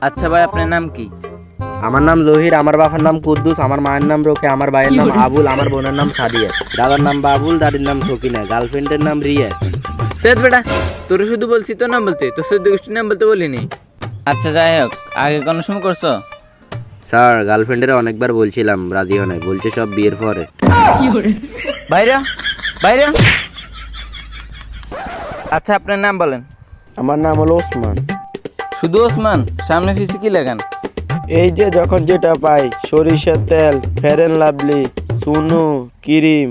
আচ্ছা ভাই, আপনার নাম কি? আমার নাম জহির, আমার বাবার নাম কুদ্দুস, আমার মায়ের নাম রোকে, আমার ভাইয়ের নাম আবুল, আমার বোনের নাম সাদিয়া, দাদার নাম বাবুল, দাদির নাম সকিনা, গার্লফ্রেন্ডের নাম রিয়া। তেজ বেটা, তোর শুধু বলছি তো নাম বলতে, তোর শুধু গোষ্ঠীর নাম বলতে বলিনি। আচ্ছা যাই হোক, আগে কোনো সময় করছো? স্যার, গার্লফ্রেন্ডের অনেকবার বলছিলাম, রাজি হয় নাই, বলছে সব বিয়ের পরে। বাইরে বাইরে। আচ্ছা আপনার নাম বলেন। আমার নাম হলো ওসমান। শুধু ওসমান? সামনে পিছে কি লেখান? এই যে যখন যেটা পাই, সরিষার তেল, ফেয়ার অ্যান্ড লাভলি, সুনু, ক্রিম।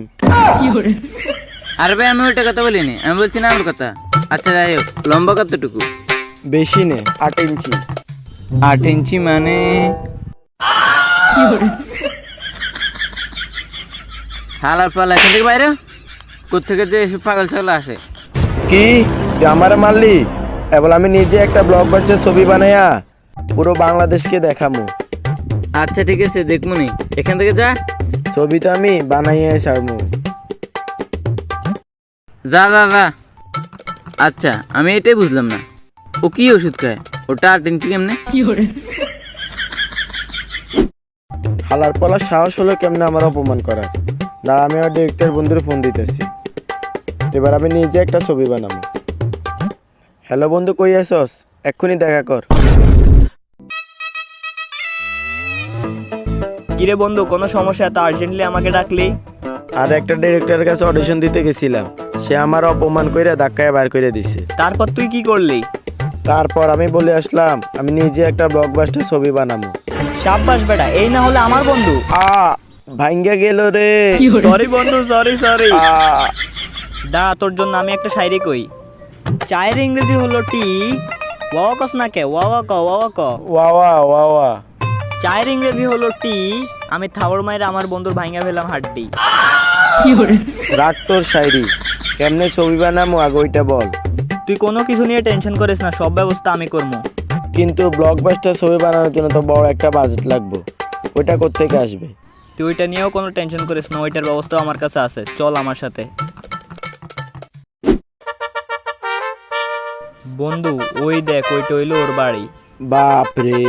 আরে ভাই, আমি ওইটা কথা বলিনি, আমি বলছি না আমার কথা। আচ্ছা যাই হোক, লম্বা কতটুকু? বেশি নে, 8 ইঞ্চি। 8 ইঞ্চি মানে? হালার পালা, এখান থেকে বাইরে। কোথেকে যে এসব পাগল ছাগল আসে? কি তুই আমারে মারলি? এবার আমি নিজে একটা ব্লকবাস্টার ছবি বানাইয়া পুরো বাংলাদেশকে দেখামু। আচ্ছা ঠিক আছে, দেখমুনি, এখান থেকে যা। ছবি তো আমি বানাইয়া ছাড়মু। যা যা যা। আচ্ছা আমি এটাই বুঝলাম না, ও কি ওষুধ খায়? ওটা 8 ইঞ্চি কেমনে? হালার পালার সাহস হলো কেমনে আমার অপমান করার? না, আমি আমার ডিরেক্টর বন্ধুর ফোন দিতেছি। এবার আমি নিজে একটা ছবি বানাবো। হ্যালো বন্ধু, কই আছস? এক্ষুনি দেখা কর। কিরে বন্ধু, কোনো সমস্যা? এত আর্জেন্টলি আমাকে ডাকলি? আর একটা ডিরেক্টরের কাছে অডিশন দিতে গেছিলাম, সে আমার অপমান কইরা ধাক্কায় বার করে দিছে। তারপর তুই কি করলি? তারপর আমি বলে আসলাম আমি নিজে একটা ব্লকবাস্টার ছবি বানাবো। সাব্বাস বেটা, এই না হলে আমার বন্ধু। ভাঙ্গা গেল রে। সরি বন্ধু, সরি সরি। দা, তোর জন্য আমি একটা শায়রি কই। চায়ের ইংরেজি হলো টি। ওয়াওয়া কস না কে? ওয়াওয়া ক, ওয়াওয়া ক। ওয়াওয়া ওয়াওয়া। চায়ের ইংরেজি হলো টি। আমি থাওর মাইরে আমার বন্ধুর ভাঙ্গা ফেলাম হাড্ডি। রাগ তোর শায়রি, কেমনে ছবি বানামো আগে ওইটা বল। তুই কোনো কিছু নিয়ে টেনশন করিস না, সব ব্যবস্থা আমি করবো। কিন্তু ব্লকবাস্টার ছবি বানানোর জন্য তো বড় একটা বাজেট লাগবে, ওইটা কোত্থেকে আসবে? তুই ওইটা নিয়েও কোনো টেনশন করিস না, ওইটার ব্যবস্থাও আমার কাছে আছে। চল আমার সাথে। বন্ধু ওই দেখ, ওইটা হইলো ওর বাড়ি। বাপ রে,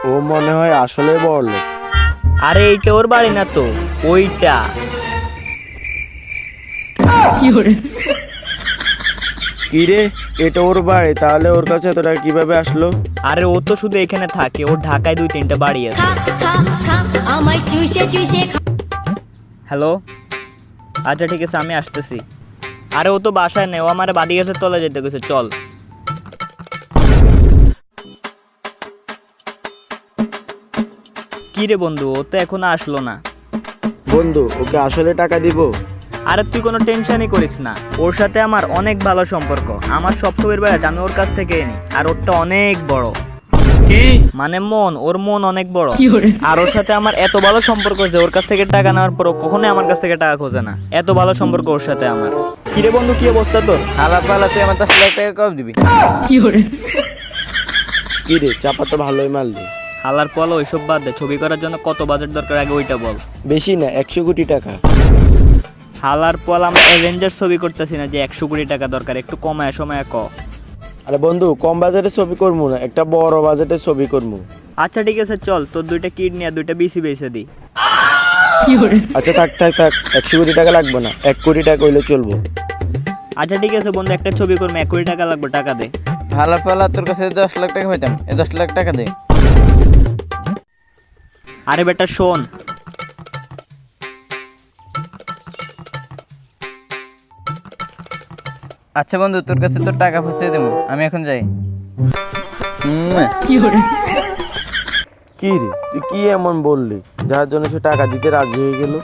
ও মনে হয় আসলে বড় লোক। আরে এইটা ওর বাড়ি না তো, ওইটা। কি রে, এটা ওর বাড়ি? তাহলে ওর কাছে এত টাকা কিভাবে আসলো? আরে ও তো শুধু এখানে থাকে, ওর ঢাকায় 2-3টা বাড়ি আছে। হ্যালো, আচ্ছা ঠিক আছে, আমি আসতেছি। আরে ও তো বাসায় নেই, ও আমার বাদি গাছের তলে যেতে গেছে। চল। কি রে বন্ধু, ও তো এখনো আসলো না। বন্ধু, ওকে আসলে টাকা দিব? আরে তুই কোনো টেনশনই করিস না, ওর সাথে আমার অনেক ভালো সম্পর্ক। আমার সব ছবির ব্যাগ আমি ওর কাছ থেকে নিই, আর ওরটা অনেক বড়। কি মানে ওর মন অনেক বড়। আর ওর সাথে আমার এত ভালো সম্পর্ক যে ওর কাছ থেকে টাকা নেওয়ার পরও কখনোই আমার কাছ থেকে টাকা খোঁজে না। এত ভালো সম্পর্ক ওর সাথে আমার। কিরে বন্ধু, কি অবস্থা তোর? হালা পালা, তুই আমার 10 লাখ টাকা কবে দিবি? কি রে, চাপা তো ভালোই মারলি। হালার পল, ওইসব বাদ দে। ছবি করার জন্য কত বাজেট দরকার আগে ওইটা বল। বেশি না, 100 কোটি টাকা। হালার পল, আমরা অ্যাভেঞ্জার ছবি করতেছি না যে 100 কোটি টাকা দরকার। একটু কমায় সময় ক। আরে বন্ধু, কম বাজেটের ছবি করবো না, একটা বড় বাজেটের ছবি করবো। আচ্ছা ঠিক আছে, চল তোর 2টা কিডনি আর 2টা বিসি বেচে দি। আচ্ছা থাক থাক থাক, 100 কোটি টাকা লাগবে না, 1 কোটি টাকা হইলে চলবো। আচ্ছা ঠিক আছে বন্ধু, একটা ছবি করবো, 1 কোটি টাকা লাগবে, টাকা দে। হালা পালা, তোর কাছে 10 লাখ টাকা হইতাম, এই 10 লাখ টাকা দে। আরে বেটা শোন, আচ্ছা বন্ধু, তোর কাছে তো টাকা পৌঁছে দেবো, আমি এখন যাই। কি রে, তুই কি এমন বললি যার জন্য সে টাকা দিতে রাজি হয়ে গেল?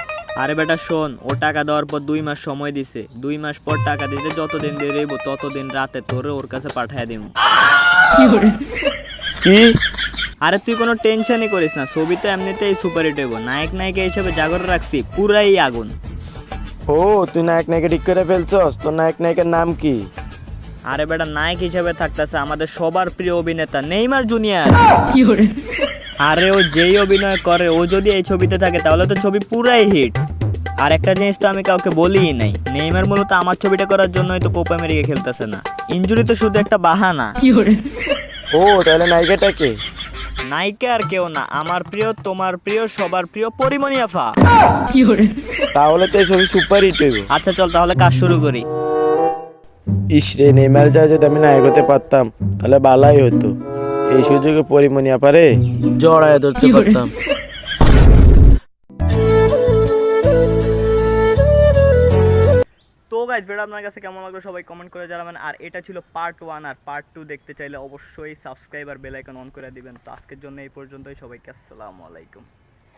আরে বেটা শোন, ও টাকা দেওয়ার পর 2 মাস সময় দিছে। 2 মাস পর টাকা দিতে যতদিন দেরি হইব ততদিন রাতে তোরে ওর কাছে পাঠায় দিব। কি? আরে তুই কোনো টেনশনই করিস না, ছবিতে এমনিতেই সুপার হিট হইব। নায়ক নায়িকা হিসেবে জাগর রাখছি, পুরাই আগুন। ও, তুই নায়ক নায়িকা ঠিক করে ফেলছস? তোর নায়ক নায়িকার নাম কি? আরে বেটা, নায়ক হিসেবে থাকতেছে আমাদের সবার প্রিয় অভিনেতা নেইমার জুনিয়র। আরে ও যেই অভিনয় করে, ও যদি এই ছবিতে থাকে তাহলে তো ছবি পুরাই হিট। আর একটা জিনিস তো আমি কাউকে বলিই নাই, নেইমার মূলত আমার ছবিটা করার জন্যই তো কোপা আমেরিকা খেলতেছে না। ইনজুরি তো শুধু একটা বাহানা। ও তাহলে নায়িকাটা কে? নায়িকা আর কেউ না, আমার প্রিয়, তোমার প্রিয়, সবার প্রিয় পরিমণি আফা। তাহলে তো এই ছবি সুপার হিট হইব। আচ্ছা চল তাহলে কাজ শুরু করি। ইস রে, নেইমার যা যদি আমি নায়ক হতে পারতাম তাহলে ভালোই হতো। এই সুযোগে পরিমণি আপারে জড়ায় ধরতে পারতাম। তো গাইজ ভিডিও আপনার কাছে কেমন লাগলো সবাই কমেন্ট করে জানাবেন। আর এটা ছিল পার্ট 1, আর পার্ট 2 দেখতে চাইলে অবশ্যই সাবস্ক্রাইব আর বেল আইকন অন করে দিবেন। তো আজকের জন্য এই পর্যন্তই, সবাইকে আসসালামু আলাইকুম।